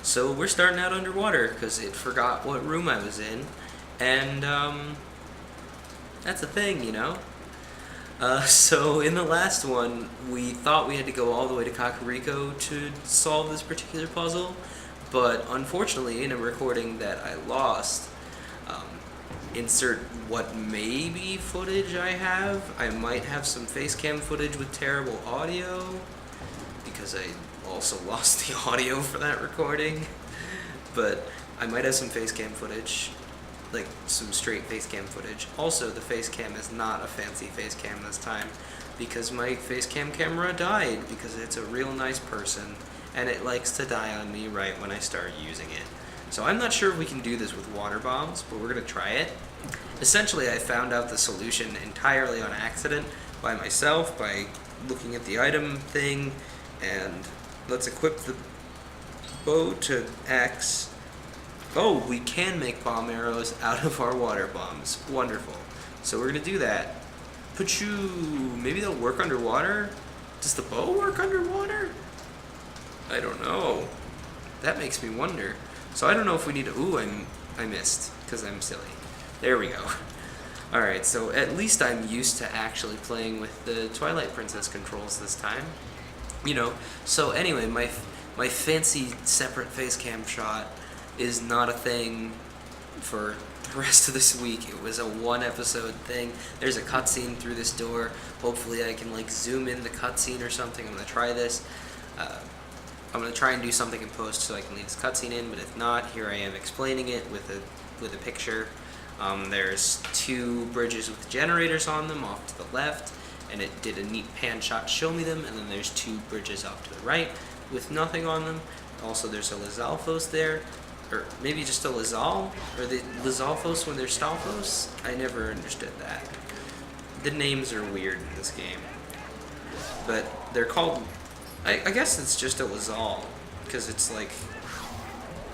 So we're starting out underwater because it forgot what room I was in, and that's a thing, you know? So in the last one, we thought we had to go all the way to Kakariko to solve this particular puzzle, but unfortunately, in a recording that I lost, um, insert what maybe footage I have. I might have some face cam footage with terrible audio, because I also lost the audio for that recording, but I might have some face cam footage, like some straight face cam footage. Also, the face cam is not a fancy face cam this time, because my face cam camera died, because it's a real nice person, and it likes to die on me right when I start using it. So I'm not sure if we can do this with water bombs, but we're going to try it. Essentially, I found out the solution entirely on accident by myself, by looking at the item thing, and let's equip the bow to X. Oh, we can make bomb arrows out of our water bombs. Wonderful. So we're going to do that. Pachoo! Maybe they'll work underwater? Does the bow work underwater? I don't know. That makes me wonder. So I don't know if we need to... Ooh, I missed, because I'm silly. There we go. Alright, so at least I'm used to actually playing with the Twilight Princess controls this time. You know, so anyway, my fancy separate face cam shot is not a thing for the rest of this week. It was a one episode thing. There's a cutscene through this door. Hopefully I can like zoom in the cutscene or something. I'm going to try this. I'm going to try and do something in post so I can leave this cutscene in, but if not, here I am explaining it with a picture. There's two bridges with generators on them off to the left, and it did a neat pan shot to show me them, and then there's two bridges off to the right with nothing on them. Also, there's a Lizalfos there, or maybe just a Lizal, or the Lizalfos when they're Stalfos? I never understood that. The names are weird in this game, but they're called... I guess it's just a Lizal, because it's like,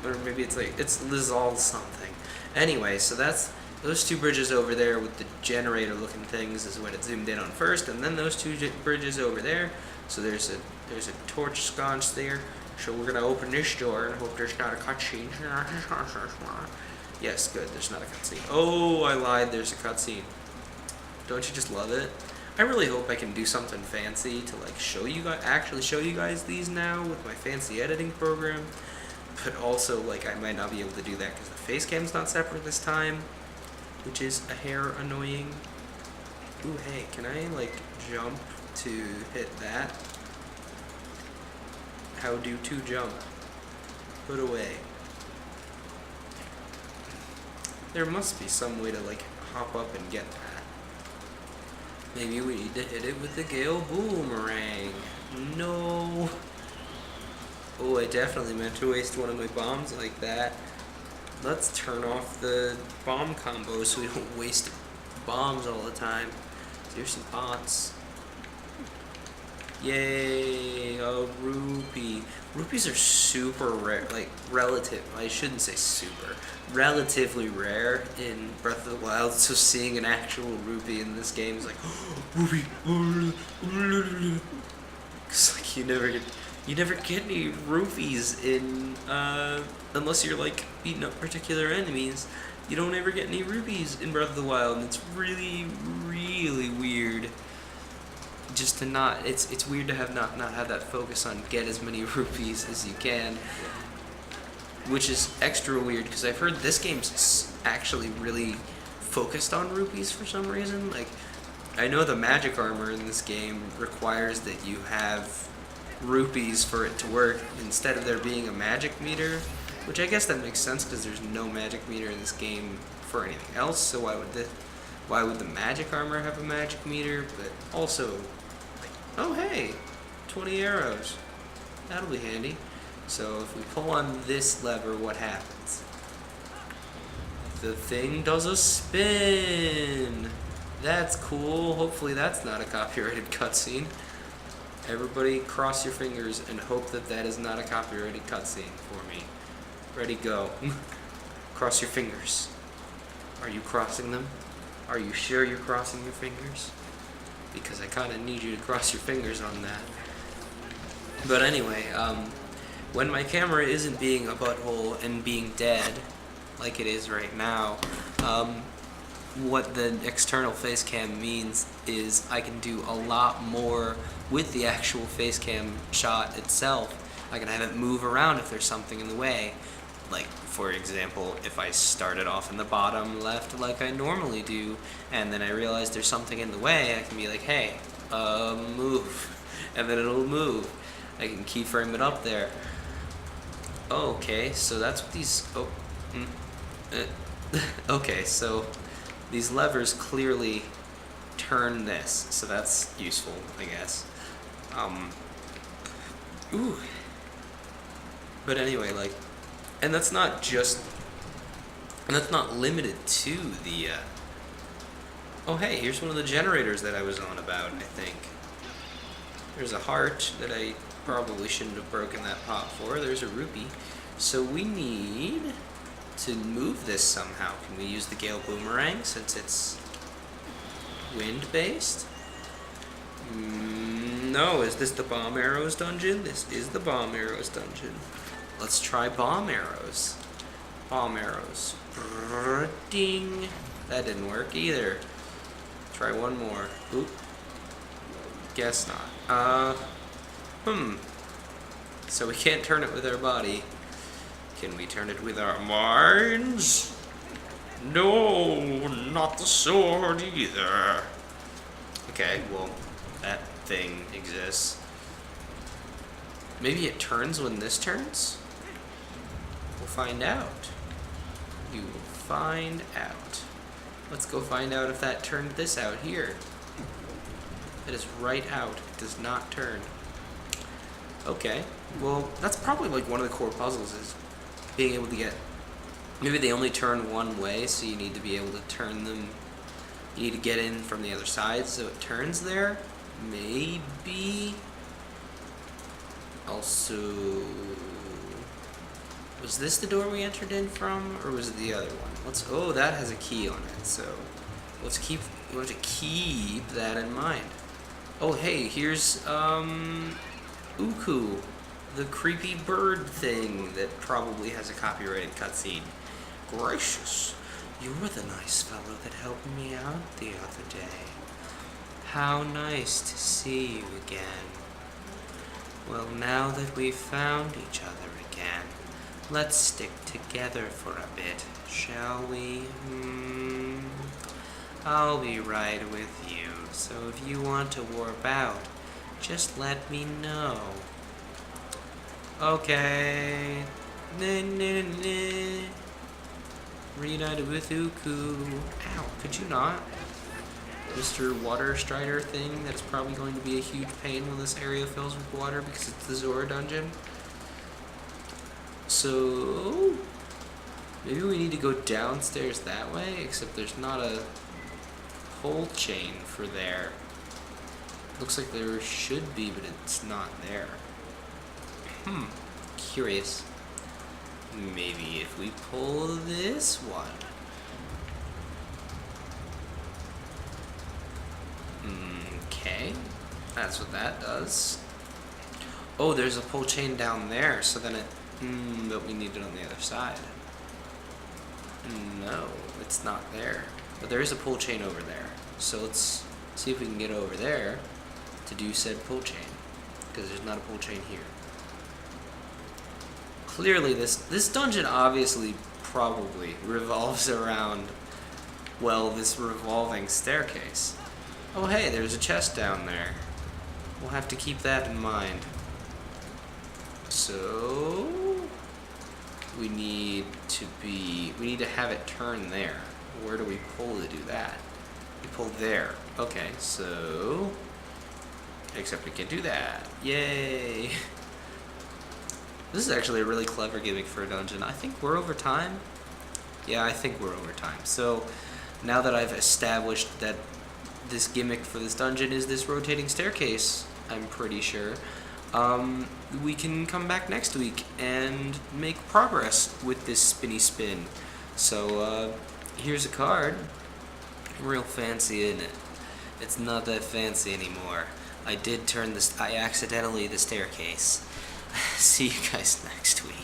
or maybe it's like, it's Lizal something. Anyway, so that's, those two bridges over there with the generator looking things is what it zoomed in on first, and then those two bridges over there. So there's a torch sconce there. So we're gonna open this door and hope there's not a cutscene. Yes, good, there's not a cutscene. Oh, I lied, there's a cutscene. Don't you just love it? I really hope I can do something fancy to like show you guys, actually show you guys these now with my fancy editing program. But also, like, I might not be able to do that because the face cam's not separate this time, which is a hair annoying. Ooh, hey, can I like jump to hit that? How do to jump? Put away. There must be some way to like hop up and get that. Maybe we need to hit it with the Gale Boomerang. No. Oh, I definitely meant to waste one of my bombs like that. Let's turn off the bomb combo so we don't waste bombs all the time. Here's some pots. Yay, a rupee. Rupees are super rare, like I shouldn't say super, relatively rare in Breath of the Wild, so seeing an actual rupee in this game is like, rupee, it's like you never get any rupees in, unless you're like beating up particular enemies. You don't ever get any rupees in Breath of the Wild, and it's really, really weird. Just to not, it's weird to have not have that focus on get as many rupees as you can, which is extra weird because I've heard this game's actually really focused on rupees for some reason. Like, I know the magic armor in this game requires that you have rupees for it to work instead of there being a magic meter, which I guess that makes sense because there's no magic meter in this game for anything else, so why would the magic armor have a magic meter? But also, oh hey, 20 arrows. That'll be handy. So if we pull on this lever, what happens? The thing does a spin. That's cool. Hopefully that's not a copyrighted cutscene. Everybody cross your fingers and hope that that is not a copyrighted cutscene for me. Ready, go. Cross your fingers. Are you crossing them? Are you sure you're crossing your fingers? Because I kind of need you to cross your fingers on that. But anyway, when my camera isn't being a butthole and being dead, like it is right now, what the external face cam means is I can do a lot more with the actual face cam shot itself. I can have it move around if there's something in the way. Like, for example, if I started off in the bottom left like I normally do, and then I realize there's something in the way, I can be like, hey, move, and then it'll move. I can keyframe it up there. Okay, so that's what these, okay, so these levers clearly turn this, so that's useful, I guess. Ooh. But anyway, like, and that's not limited to the, oh hey, here's one of the generators that I was on about, I think. There's a heart that I probably shouldn't have broken that pot for. There's a rupee. So we need to move this somehow. Can we use the Gale Boomerang since it's wind-based? No, is this the Bomb Arrows dungeon? This is the Bomb Arrows dungeon. Let's try Bomb Arrows. Bomb Arrows. Ding. That didn't work either. Try one more. Oop. Guess not. So we can't turn it with our body. Can we turn it with our minds? No, not the sword either. Okay, well, that thing exists. Maybe it turns when this turns? We'll find out. You will find out. Let's go find out if that turned this out here. It is right out. It does not turn. Okay, well, that's probably like one of the core puzzles is being able to get... Maybe they only turn one way, so you need to be able to turn them... You need to get in from the other side so it turns there. Maybe... Also... Was this the door we entered in from, or was it the other one? Oh, that has a key on it, so... we want to keep that in mind. Oh, hey, here's, Uku, the creepy bird thing that probably has a copyrighted cutscene. Gracious, you were the nice fellow that helped me out the other day. How nice to see you again. Well, now that we've found each other again, let's stick together for a bit, shall we? I'll be right with you, so if you want to warp out, just let me know. Okay. Reunited with Uku. Ow, could you not? Mr. Water Strider thing that's probably going to be a huge pain when this area fills with water because it's the Zora dungeon. So, maybe we need to go downstairs that way, except there's not a pole chain for there. Looks like there should be, but it's not there. Curious. Maybe if we pull this one. Okay, that's what that does. Oh, there's a pull chain down there, so then it... but we need it on the other side. No, it's not there. But there is a pull chain over there. So let's see if we can get over there to do said pull chain. Because there's not a pull chain here. Clearly this dungeon obviously probably revolves around, well, this revolving staircase. Oh hey, there's a chest down there. We'll have to keep that in mind. So we need to have it turn there. Where do we pull to do that? We pull there. Okay, so except we can do that. Yay! This is actually a really clever gimmick for a dungeon. I think we're over time. Yeah, I think we're over time. So now that I've established that this gimmick for this dungeon is this rotating staircase, I'm pretty sure, we can come back next week and make progress with this spinny spin. So here's a card. Real fancy, isn't it? It's not that fancy anymore. I did turn this, I accidentally the staircase. See you guys next week.